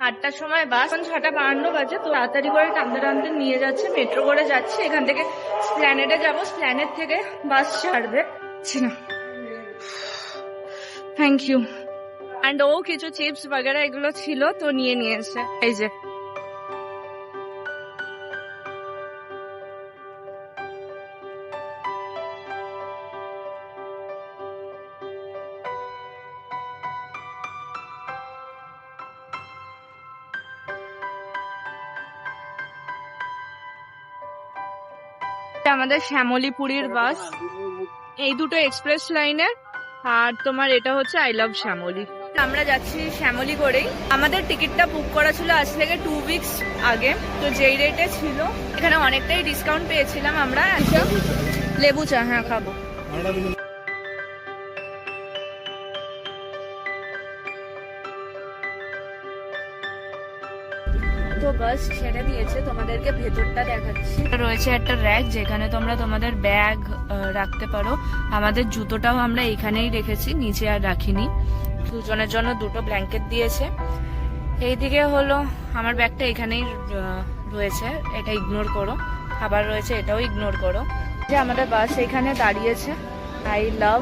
8টার সময় বাস, 6:52 বাজে। তো তাড়াতাড়ি করে টানতে টানতে নিয়ে যাচ্ছে, মেট্রো করে যাচ্ছে। এখান থেকে স্প্ল্যানেডে যাবো, স্প্ল্যানেড থেকে বাস ছাড়বে। Thank you. অ্যান্ড ও কিছু চিপস বাগেরা এগুলো ছিল, তো নিয়ে নিয়েছে। এই যে আমাদের শ্যামলীপুরীর বাস, এই দুটো এক্সপ্রেস লাইনের। আর তোমার এটা হচ্ছে আই লাভ শ্যামলী। আমরা যাচ্ছি শ্যামলী করেই। আমাদের টিকিটটা বুক করা ছিল আজ থেকে 2 উইকস আগে। তো যেই রেটে ছিল এখানে অনেকটাই ডিসকাউন্ট পেয়েছিলাম আমরা। লেবু চা, হ্যাঁ খাবো। তো বাস ছেড়ে দিয়েছে, তোমাদেরকে ভেতরটা দেখাচ্ছি। রয়েছে একটা র্যাক যেখানে তোমরা তোমাদের ব্যাগ রাখতে পারো। আমাদের জুতোটাও আমরা এখানেই রেখেছি, নিচে আর রাখিনি। দুজনের জন্য 2টো ব্ল্যাঙ্কেট দিয়েছে। এইদিকে হলো আমার ব্যাগটা এখানেই রয়েছে, এটা ইগনোর করো। খাবার রয়েছে, এটাও ইগনোর করো। যে আমাদের বাস এখানে দাঁড়িয়েছে, আই লাভ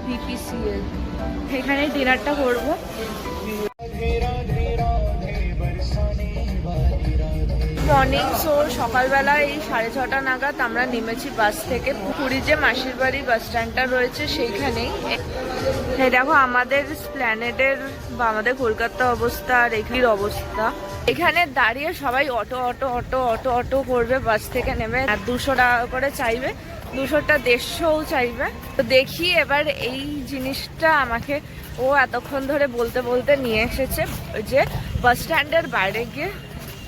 BPCL। এখানেই ডিনারটা করবো। মর্নিং শো সকালবেলা এই 6:30 নাগাদ আমরা নেমেছি বাস থেকে। পুরী যে মাসির বাড়ি বাস স্ট্যান্ডটা রয়েছে সেইখানেই। এই দেখো আমাদের স্প্ল্যানেডের বা আমাদের কলকাতা অবস্থা আর এখানের অবস্থা। এখানে দাঁড়িয়ে সবাই auto auto auto auto auto করবে বাস থেকে নেমে। আর 200 টাকা করে চাইবে, 200টা 150ও চাইবে। তো দেখি এবার এই জিনিসটা আমাকে ও এতক্ষণ ধরে বলতে বলতে নিয়ে এসেছে যে বাস স্ট্যান্ডের বাইরে গিয়ে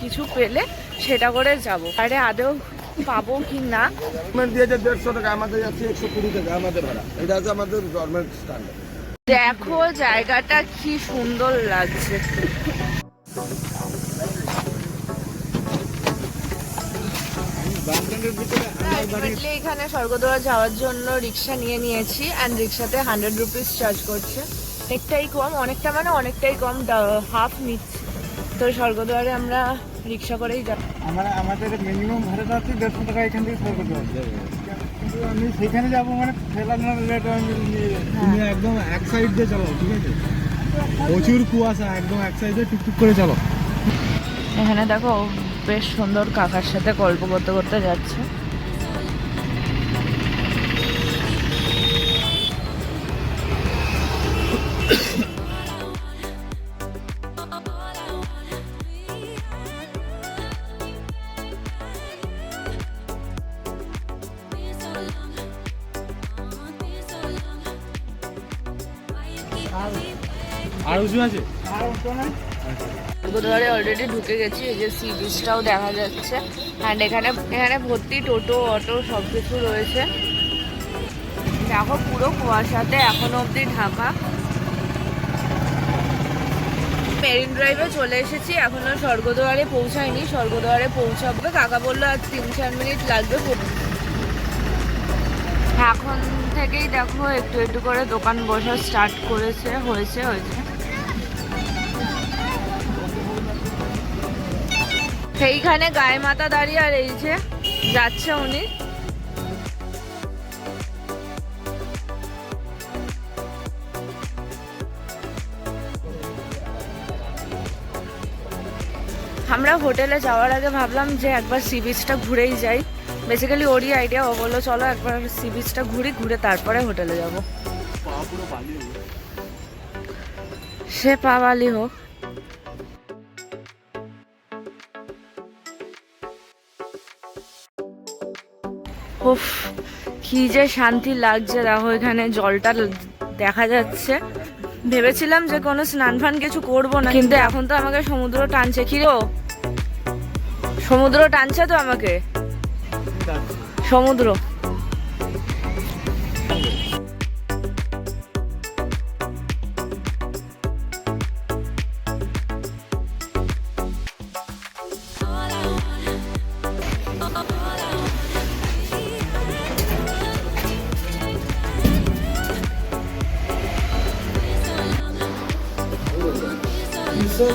কিছু পেলে সেটা করে যাবো। আরে আদৌ পাবো কি না। দিয়েছে 150 টাকা, আমাদের যাচ্ছে 120 টাকা আমাদের ভাড়া। এটা হচ্ছে আমাদের গভর্নমেন্ট স্ট্যান্ডার্ড। দেখো জায়গাটা কি সুন্দর লাগছে। এখানে স্বর্গদ্বার যাওয়ার জন্য রিক্সা নিয়ে নিয়েছি। অ্যান্ড রিক্সাতে 100 রুপিস চার্জ করছে। অনেকটাই কম, অনেকটা মানে অনেকটাই কম, হাফ নিচ্ছে। তো স্বর্গদ্বারে আমরা রিক্সা করেই যাব। আমাদের মিনিমাম ভাড়াটা হচ্ছে 150 টাকা এখান থেকে স্বর্গদ্বার। কিন্তু আমি সেখানে যাবো মানে ফেলানোর রেট তুমি একদম এক সাইড দিয়ে চলো, ঠিক আছে? প্রচুর কুয়াশা, একদম এক সাইড দিয়ে টুকটুক করে চলো। এখানে দেখো বেশ সুন্দর কাকার সাথে গল্প করতে করতে যাচ্ছে। আর উঁচু আছে? স্বর্গদ্বারে অলরেডি ঢুকে গেছি। এই যে সি বিচটাও দেখা যাচ্ছে। অ্যান্ড এখানে ভর্তি টোটো অটো সব কিছু রয়েছে। দেখো পুরো কুয়াশাতে এখনো অবধি ঢাকা। মেরিন ড্রাইভে চলে এসেছি, এখনো স্বর্গদ্বারে পৌঁছায়নি। স্বর্গদ্বারে পৌঁছাবো, কাকা বললো আর 3-4 মিনিট লাগবে। এখন থেকেই দেখো একটু একটু করে দোকান বসা স্টার্ট করেছে, হয়েছে। সেইখানে গায়ে মাথা দাঁড়িয়ে আর এই যে যাচ্ছে উনি। আমরা হোটেলে যাওয়ার আগে ভাবলাম যে একবার সি বিচটা ঘুরেই যাই। বেসিক্যালি ওরই আইডিয়া, ও বললো চলো একবার সি বিচটা ঘুরে তারপরে হোটেলে যাব। সে পা বালি হোক। উফ কি যে শান্তি লাগছে। দেখো এখানে জলটা দেখা যাচ্ছে। ভেবেছিলাম যে কোনো স্নান ফান কিছু করবো না, কিন্তু এখন তো আমাকে সমুদ্র টানছে। কি রে, সমুদ্র টানছে তো আমাকে, সমুদ্র। So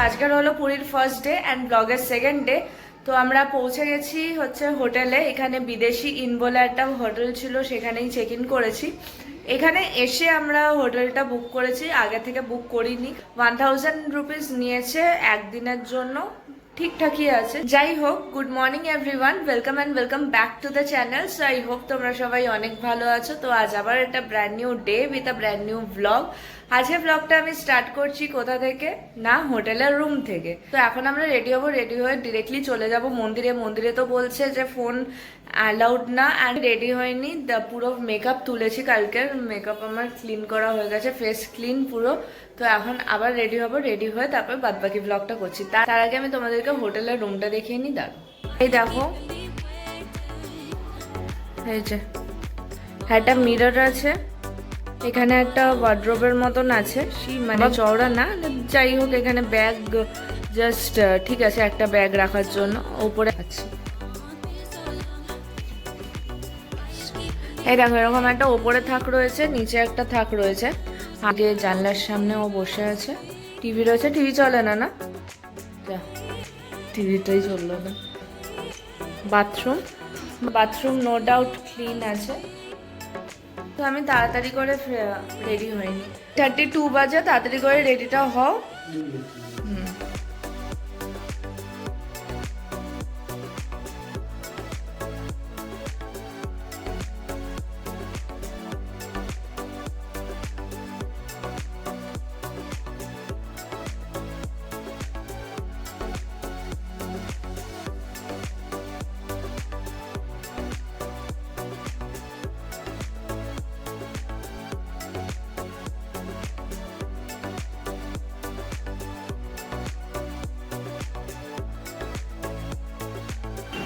আজকের হলো পুরীর ফার্স্ট ডে অ্যান্ড ব্লগের সেকেন্ড ডে। তো আমরা পৌঁছে গেছি হচ্ছে হোটেলে। এখানে বিদেশি ইন বলে একটা হোটেল ছিল, সেখানেই চেক ইন করেছি। এখানে এসে আমরা হোটেলটা বুক করেছি, আগে থেকে বুক করিনি। 1000 রুপিস নিয়েছে একদিনের জন্য, ঠিকঠাকই আছে। যাই হোক, good morning everyone, welcome and welcome back to the channel. So I hope তোমরা সবাই অনেক ভালো আছো। তো আজ আবার একটা brand new day with a brand new blog. আজকে ব্লগটা আমি স্টার্ট করছি কোথা থেকে না, হোটেলের রুম থেকে। তো এখন আমরা রেডি হবো, রেডি হয়ে ডিরেক্টলি চলে যাব মন্দিরে। মন্দিরে তো বলছে যে ফোন অ্যালাউড না, অ্যান্ড রেডি হয়নি, পুরো মেকআপ তুলেছি কালকের। মেকআপ আমার ক্লিন করা হয়ে গেছে, ফেস ক্লিন পুরো। তো এখন আবার রেডি হবো, রেডি হয়ে তারপর বাদবাকি ব্লগটা করছি। তার আগে আমি তোমাদেরকে হোটেলের রুমটা দেখিয়ে নিই। এই দেখো, এই যে একটা মিরর আছে, এখানে একটা ওয়ার্ড্রোবের মতন আছে, মানে চওড়া না, যাই হোক। এখানে ব্যাগ জাস্ট ঠিক আছে, একটা ব্যাগ রাখার জন্য উপরে আছে। এই দেখো, এরকম একটা ওপরে থাক রয়েছে, নিচে একটা থাক রয়েছে। আগে জানলার সামনে ও বসে আছে, টিভি রয়েছে। টিভি চলে না, না টিভিটাই চললো না। বাথরুম নো ডাউট ক্লিন আছে। তো আমি তাড়াতাড়ি করে রেডি হইনি, 32 বাজে, তাড়াতাড়ি করে রেডিটা হও।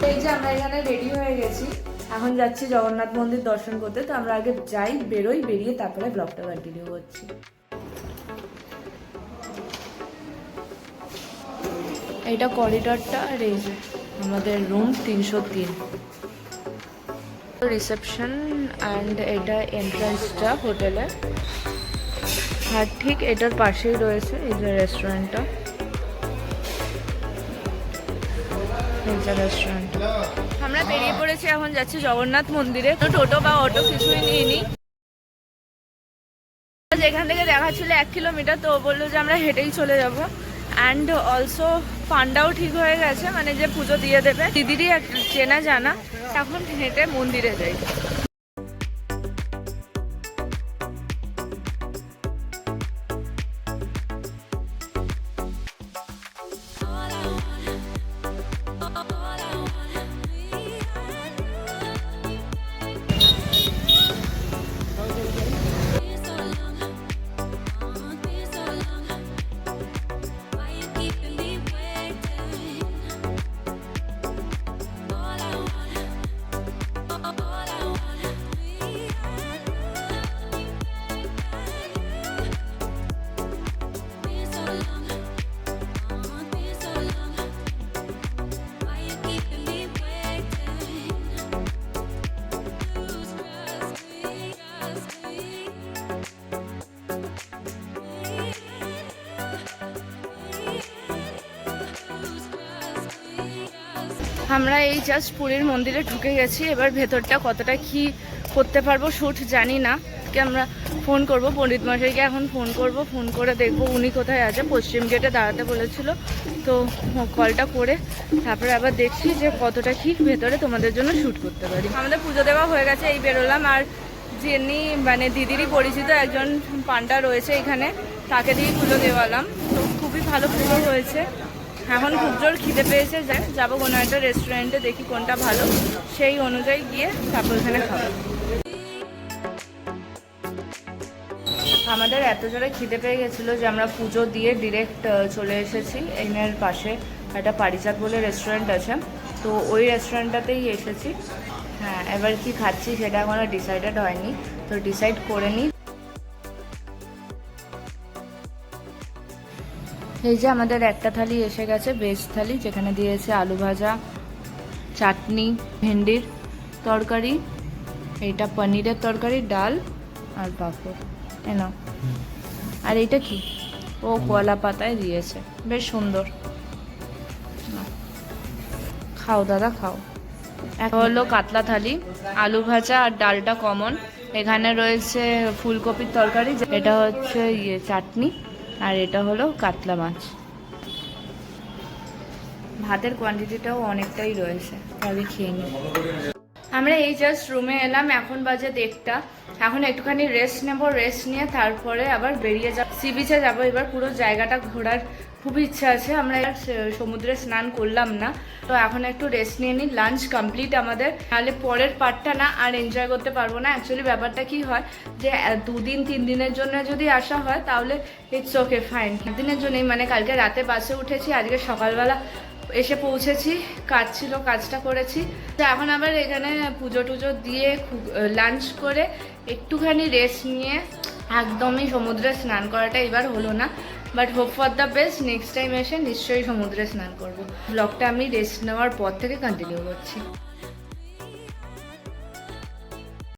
এই যে আমরা এখানে রেডি হয়ে গেছি, এখন যাচ্ছি জগন্নাথ মন্দির দর্শন করতে। তো আমরা আগে যাই, বেরোই, বেরিয়ে তারপরে ব্লগটা কন্টিনিউ করছি। এইটা করিডরটা, আর এই যে আমাদের রুম 303, রিসেপশন, অ্যান্ড এটা এন্ট্রান্সটা হোটেলের। আর ঠিক এটার পাশেই রয়েছে এই যে রেস্টুরেন্টটা। আমরা বেরিয়ে পড়েছি, এখন যাচ্ছি জগন্নাথ মন্দিরে। তো টোটো বা অটো কিছুই নিইনি, যেখান থেকে দেখা ছিল 1 কিলোমিটার, তো বললো যে আমরা হেঁটেই চলে যাব। অ্যান্ড অলসো ফান্ডাও ঠিক হয়ে গেছে, মানে যে পুজো দিয়ে দেবে দিদিরই চেনা জানা। এখন হেঁটে মন্দিরে যাই। আমরা এই জাস্ট পুরীর মন্দিরে ঢুকে গেছি। এবার ভেতরটা কতটা কি করতে পারবো শ্যুট জানি না। আমরা ফোন করব পণ্ডিত মশাইকে, এখন ফোন করব, ফোন করে দেখবো উনি কোথায় আছে। পশ্চিম গেটে দাঁড়াতে বলেছিল, তো কলটা করে তারপরে আবার দেখছি যে কতটা কি ভেতরে তোমাদের জন্য শ্যুট করতে পারি। আমাদের পুজো দেওয়া হয়ে গেছে, এই বেরোলাম। আর যিনি মানে দিদিরই পরিচিত একজন পান্ডা রয়েছে এখানে, তাকে দিয়ে পুজো দেওয়ালাম। তো খুবই ভালো পুজো হয়েছে। এখন খুব জোর খিদে পেয়েছে, যাবো কোনো একটা রেস্টুরেন্টে, দেখি কোনটা ভালো, সেই অনুযায়ী গিয়ে তারপর এখানে খাবো। আমাদের এত জোরে খিদে পেয়ে গেছিলো যে আমরা পুজো দিয়ে ডিরেক্ট চলে এসেছি। এর পাশে একটা পারিজাত বলে রেস্টুরেন্ট আছে, তো ওই রেস্টুরেন্টটাতেই এসেছি। হ্যাঁ, এবার কি খাচ্ছি সেটা এখনো ডিসাইডেড হয়নি, তো ডিসাইড করে নিই। এই যে আমাদের একটা থালি এসে গেছে, ভেজ থালি, যেখানে দিয়েছে আলু ভাজা, চাটনি, ভেন্ডির তরকারি, এইটা পনিরের তরকারি, ডাল আর পাঁপড়। না, আর এইটা কি? ও কলা পাতায় দিয়েছে, বেশ সুন্দর। খাও দাদা খাও। এক হলো কাতলা থালি, আলু ভাজা আর ডালটা কমন। এখানে রয়েছে ফুলকপির তরকারি, এটা হচ্ছে চাটনি, আর এটা হলো কাতলা মাছ। ভাতের কোয়ান্টিটিটাও অনেকটাই রয়েছে, তাহলে খেয়ে নিই। আমরা এই জাস্ট রুমে এলাম, এখন বাজে 1টা। এখন একটুখানি রেস্ট নেব, রেস্ট নিয়ে তারপরে আবার বেরিয়ে যাব, সি বিচে যাবো। এবার পুরো জায়গাটা ঘোরার খুব ইচ্ছা আছে। আমরা সমুদ্রে স্নান করলাম না, তো এখন একটু রেস্ট নিয়ে নিই। লাঞ্চ কমপ্লিট আমাদের, তাহলে পরের পার্টটা না আর এনজয় করতে পারবো না। অ্যাকচুয়ালি ব্যাপারটা কি হয় যে 2-3 দিনের জন্য যদি আসা হয় তাহলে ইটস ওকে ফাইন। দিনের জন্যই, মানে কালকে রাতে বাসে উঠেছি, আজকে সকালবেলা এসে পৌঁছেছি, কাজ ছিল কাজটা করেছি। তো এখন আবার এখানে পুজো টুজো দিয়ে লাঞ্চ করে একটুখানি রেস্ট নিয়ে একদমই সমুদ্রে স্নান করাটা এবার হলো না, but hope for the best, next time এসে নিশ্চয়ই সমুদ্রে স্নান করবো। ব্লগটা আমি রেস্ট নেওয়ার পর থেকে কন্টিনিউ করছি।